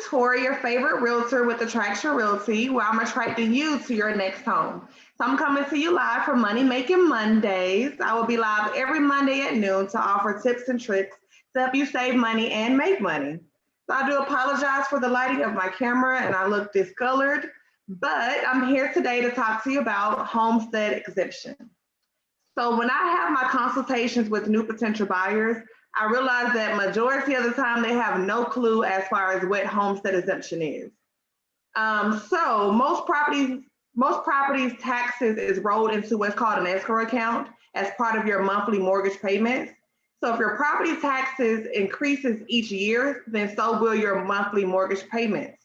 Tori, your favorite realtor with Attraction Realty, where I'm attracting you to your next home. So I'm coming to you live for Money Making Mondays. I will be live every Monday at noon to offer tips and tricks to help you save money and make money. So I do apologize for the lighting of my camera and I look discolored, but I'm here today to talk to you about Homestead Exemption. So when I have my consultations with new potential buyers, I realize that majority of the time they have no clue as far as what homestead exemption is. So most properties taxes is rolled into what's called an escrow account as part of your monthly mortgage payments. So if your property taxes increases each year, then so will your monthly mortgage payments.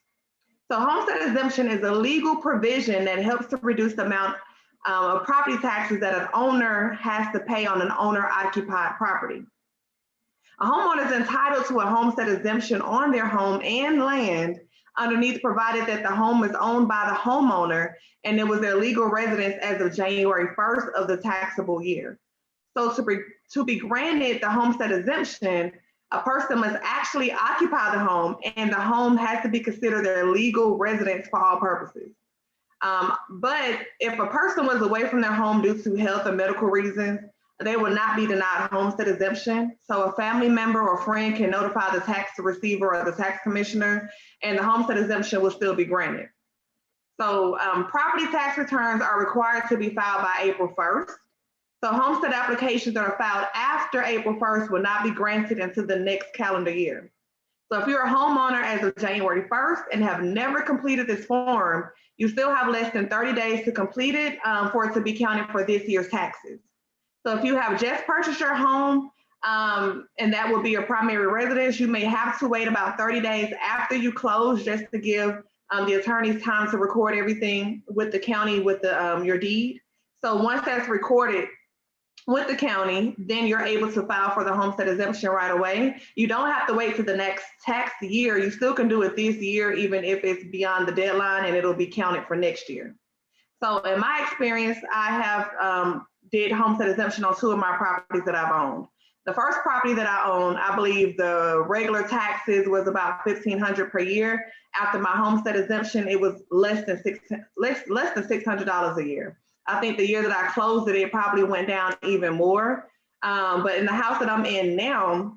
So homestead exemption is a legal provision that helps to reduce the amount of property taxes that an owner has to pay on an owner-occupied property. A homeowner is entitled to a homestead exemption on their home and land underneath, provided that the home is owned by the homeowner and it was their legal residence as of January 1st of the taxable year. So to be granted the homestead exemption, a person must actually occupy the home and the home has to be considered their legal residence for all purposes. But if a person was away from their home due to health or medical reasons, they will not be denied homestead exemption. So a family member or friend can notify the tax receiver or the tax commissioner, and the homestead exemption will still be granted. So property tax returns are required to be filed by April 1st. So homestead applications that are filed after April 1st will not be granted until the next calendar year. So if you're a homeowner as of January 1st and have never completed this form, you still have less than 30 days to complete it for it to be counted for this year's taxes. So if you have just purchased your home and that will be your primary residence, you may have to wait about 30 days after you close just to give the attorneys time to record everything with the county with the, your deed. So once that's recorded with the county, then you're able to file for the homestead exemption right away. You don't have to wait for the next tax year. You still can do it this year, even if it's beyond the deadline, and it'll be counted for next year. So in my experience, I have did homestead exemption on 2 of my properties that I've owned. The first property that I owned, I believe the regular taxes was about $1,500 per year. After my homestead exemption, it was less than $600 a year. I think the year that I closed it, it probably went down even more. But in the house that I'm in now,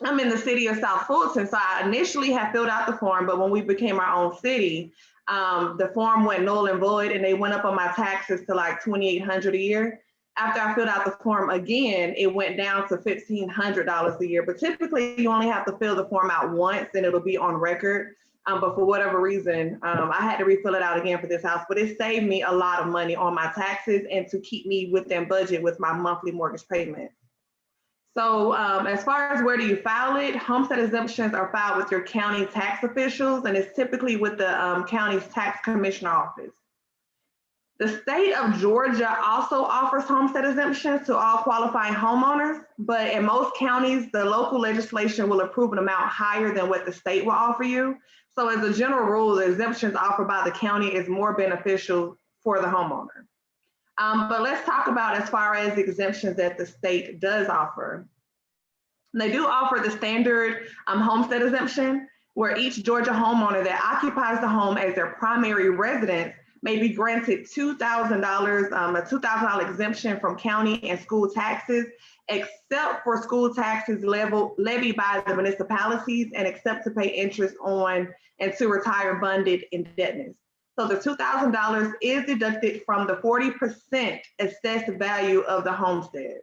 I'm in the city of South Fulton. So I initially had filled out the form, but when we became our own city, the form went null and void and they went up on my taxes to like $2,800 a year. After I filled out the form again, it went down to $1,500 a year. But typically you only have to fill the form out once and it'll be on record. But for whatever reason, I had to refill it out again for this house, but it saved me a lot of money on my taxes and to keep me within budget with my monthly mortgage payment. So as far as where do you file it, homestead exemptions are filed with your county tax officials, and it's typically with the county's tax commissioner office. The state of Georgia also offers homestead exemptions to all qualifying homeowners, but in most counties, the local legislation will approve an amount higher than what the state will offer you. So as a general rule, the exemptions offered by the county is more beneficial for the homeowner. But let's talk about as far as the exemptions that the state does offer. They do offer the standard homestead exemption, where each Georgia homeowner that occupies the home as their primary residence may be granted $2,000, a $2,000 exemption from county and school taxes, except for school taxes levied by the municipalities and except to pay interest on and to retire funded indebtedness. So the $2,000 is deducted from the 40% assessed value of the homestead.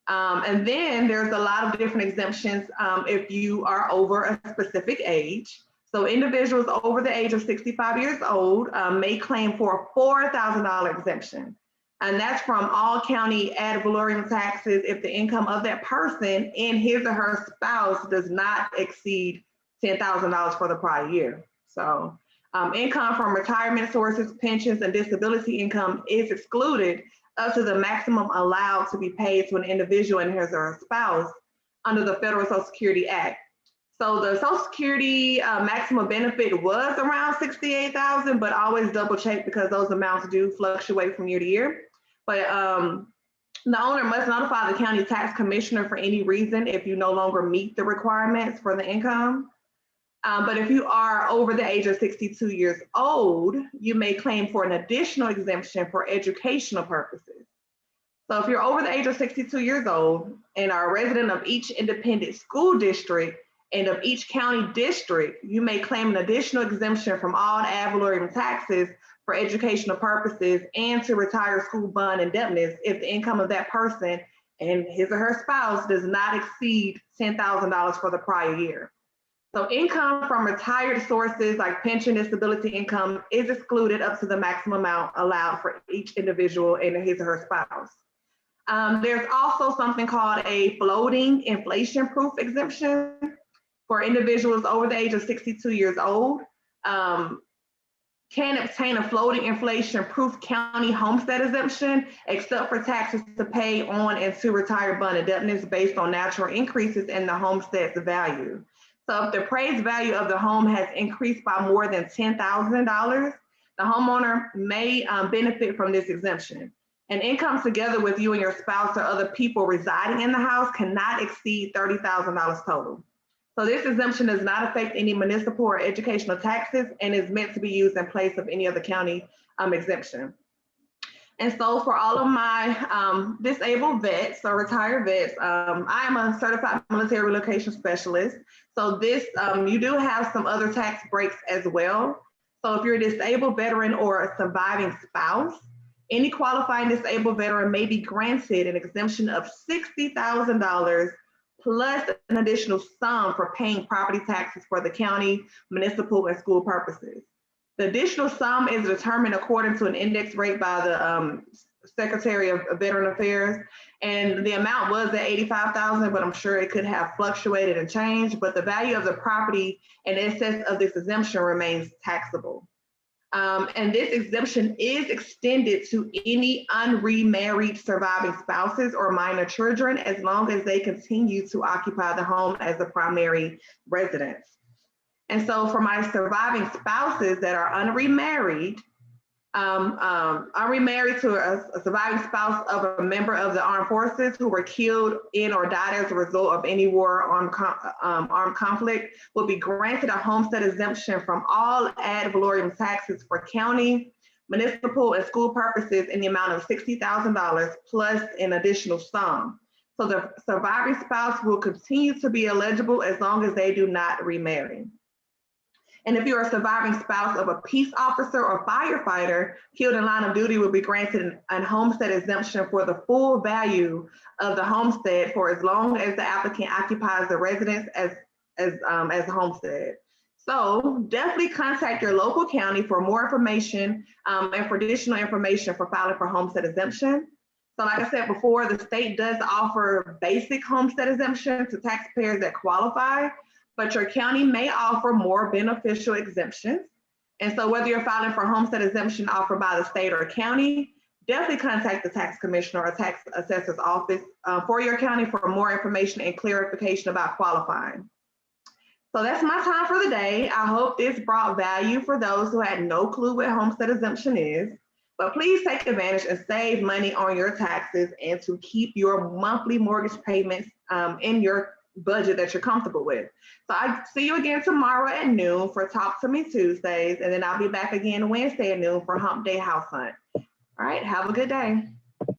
And then there's a lot of different exemptions if you are over a specific age. So individuals over the age of 65 years old may claim for a $4,000 exemption. And that's from all county ad valorem taxes if the income of that person and his or her spouse does not exceed $10,000 for the prior year. So income from retirement sources, pensions, and disability income is excluded up to the maximum allowed to be paid to an individual and his or her spouse under the Federal Social Security Act. So the Social Security maximum benefit was around $68,000, but always double check because those amounts do fluctuate from year to year. But the owner must notify the county tax commissioner for any reason if you no longer meet the requirements for the income. But if you are over the age of 62 years old, you may claim for an additional exemption for educational purposes. So if you're over the age of 62 years old and are a resident of each independent school district and of each county district, you may claim an additional exemption from all ad valorem taxes for educational purposes and to retire school bond indebtedness if the income of that person and his or her spouse does not exceed $10,000 for the prior year. So income from retired sources like pension, disability income is excluded up to the maximum amount allowed for each individual and his or her spouse. There's also something called a floating inflation-proof exemption for individuals over the age of 62 years old. Can obtain a floating inflation-proof county homestead exemption, except for taxes to pay on and to retired bond indebtedness based on natural increases in the homestead's value. So if the appraised value of the home has increased by more than $10,000, the homeowner may benefit from this exemption. And income together with you and your spouse or other people residing in the house cannot exceed $30,000 total. So this exemption does not affect any municipal or educational taxes and is meant to be used in place of any other county exemption. And so for all of my disabled vets or retired vets, I am a certified military relocation specialist. So this, you do have some other tax breaks as well. So if you're a disabled veteran or a surviving spouse, any qualifying disabled veteran may be granted an exemption of $60,000 plus an additional sum for paying property taxes for the county, municipal, and school purposes. The additional sum is determined according to an index rate by the Secretary of Veteran Affairs. And the amount was at $85,000, but I'm sure it could have fluctuated and changed, but the value of the property in excess of this exemption remains taxable. And this exemption is extended to any unremarried surviving spouses or minor children as long as they continue to occupy the home as a primary residence. And so for my surviving spouses that are unremarried, unremarried to a surviving spouse of a member of the armed forces who were killed in or died as a result of any war or armed conflict will be granted a homestead exemption from all ad valorem taxes for county, municipal, and school purposes in the amount of $60,000 plus an additional sum. So the surviving spouse will continue to be eligible as long as they do not remarry. And if you're a surviving spouse of a peace officer or firefighter killed in line of duty, will be granted a homestead exemption for the full value of the homestead for as long as the applicant occupies the residence as a homestead. So definitely contact your local county for more information and for additional information for filing for homestead exemption. So like I said before, the state does offer basic homestead exemption to taxpayers that qualify, but your county may offer more beneficial exemptions. And so whether you're filing for homestead exemption offered by the state or county, definitely contact the tax commissioner or tax assessor's office for your county for more information and clarification about qualifying. So that's my time for the day. I hope this brought value for those who had no clue what homestead exemption is, but please take advantage and save money on your taxes and to keep your monthly mortgage payments in your budget that you're comfortable with. So I see you again tomorrow at noon for Talk to Me Tuesdays, and then I'll be back again Wednesday at noon for Hump Day House Hunt. All right, have a good day.